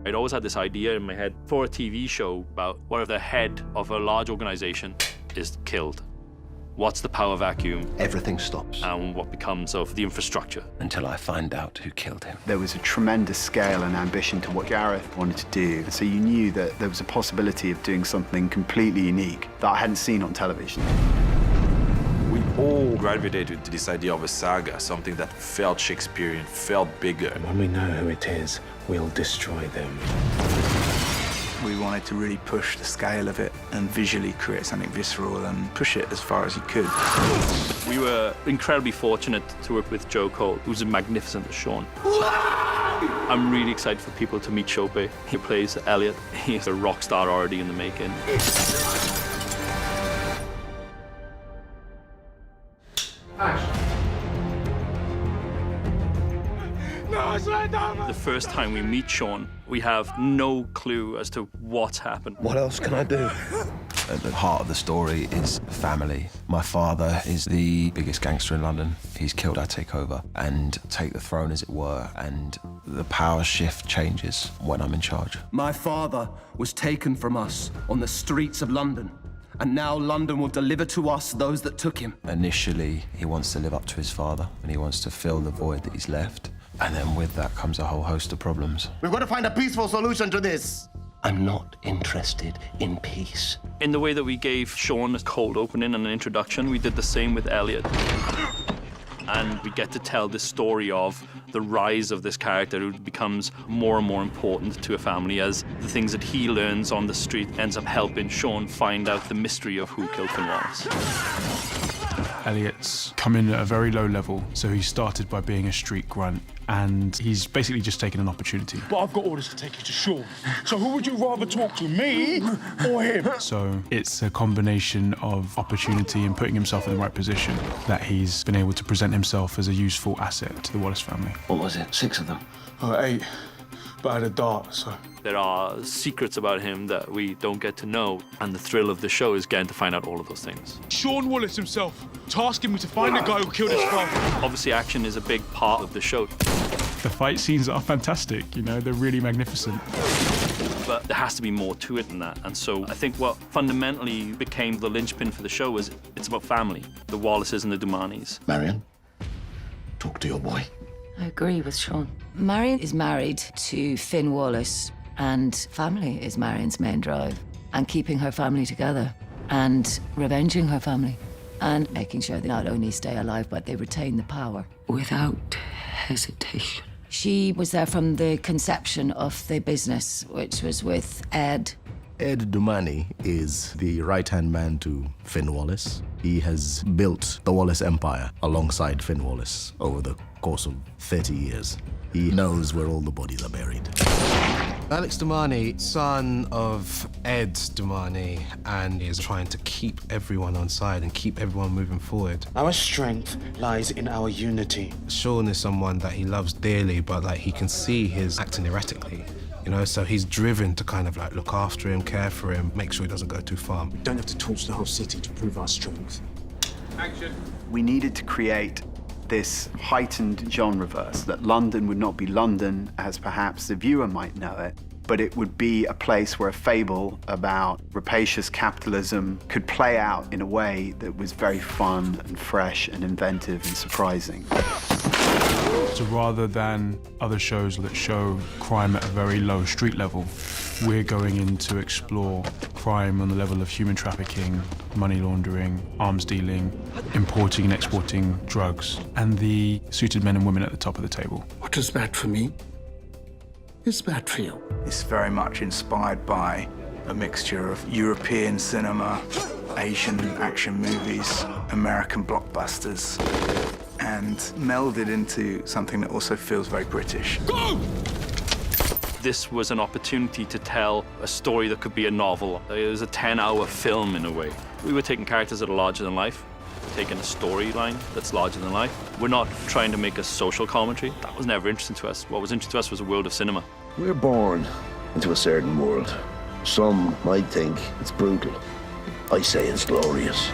I'd always had this idea in my head for a TV show about what if the head of a large organization is killed? What's the power vacuum? Everything stops. And what becomes of the infrastructure? Until I find out who killed him. There was a tremendous scale and ambition to what Gareth wanted to do. So you knew that there was a possibility of doing something completely unique that I hadn't seen on television. We all gravitated to this idea of a saga, something that felt Shakespearean, felt bigger. When we know who it is, we'll destroy them. We wanted to really push the scale of it and visually create something visceral and push it as far as you could. We were incredibly fortunate to work with Joe Cole, who's magnificent as Sean. I'm really excited for people to meet Shope. He plays Elliot. He's a rock star already in the making. The first time we meet Sean, we have no clue as to what's happened. What else can I do? At the heart of the story is family. My father is the biggest gangster in London. He's killed our takeover and take the throne, as it were, and the power shift changes when I'm in charge. My father was taken from us on the streets of London, and now London will deliver to us those that took him. Initially, he wants to live up to his father, and he wants to fill the void that he's left. And then with that comes a whole host of problems. We've got to find a peaceful solution to this. I'm not interested in peace. In the way that we gave Sean a cold opening and an introduction, we did the same with Elliot. And we get to tell this story of the rise of this character who becomes more and more important to a family as the things that he learns on the street ends up helping Sean find out the mystery of who killed Finn Wallace. Elliot's come in at a very low level, so he started by being a street grunt, and he's basically just taken an opportunity. But I've got orders to take you to Sean. So who would you rather talk to, me or him? So it's a combination of opportunity and putting himself in the right position that he's been able to present himself as a useful asset to the Wallace family. What was it? 6 of them? Oh, 8. But I had a dart, so... There are secrets about him that we don't get to know, and the thrill of the show is getting to find out all of those things. Sean Wallace himself, tasking me to find the guy who killed his father. Obviously, action is a big part of the show. The fight scenes are fantastic, you know, they're really magnificent. But there has to be more to it than that. And so I think what fundamentally became the linchpin for the show was it's about family, the Wallaces and the Dumanis. Marion, talk to your boy. I agree with Sean. Marion is married to Finn Wallace, and family is Marion's main drive. And keeping her family together, and revenging her family, and making sure they not only stay alive, but they retain the power. Without hesitation. She was there from the conception of the business, which was with Ed. Ed Dumani is the right-hand man to Finn Wallace. He has built the Wallace Empire alongside Finn Wallace over the course of 30 years. He knows where all the bodies are buried. Alex Dumani, son of Ed Dumani, and is trying to keep everyone on side and keep everyone moving forward. Our strength lies in our unity. Sean is someone that he loves dearly, but like he can see he's acting erratically. You know, so he's driven to kind of like look after him, care for him, make sure he doesn't go too far. We don't have to torch the whole city to prove our strength. Action. We needed to create this heightened genreverse, that London would not be London as perhaps the viewer might know it, but it would be a place where a fable about rapacious capitalism could play out in a way that was very fun and fresh and inventive and surprising. So rather than other shows that show crime at a very low street level, we're going in to explore crime on the level of human trafficking, money laundering, arms dealing, importing and exporting drugs, and the suited men and women at the top of the table. What is bad for me is bad for you. It's very much inspired by a mixture of European cinema, Asian action movies, American blockbusters, and melded into something that also feels very British. Go! This was an opportunity to tell a story that could be a novel. It was a 10-hour film in a way. We were taking characters that are larger than life, taking a storyline that's larger than life. We're not trying to make a social commentary. That was never interesting to us. What was interesting to us was a world of cinema. We're born into a certain world. Some might think it's brutal. I say it's glorious.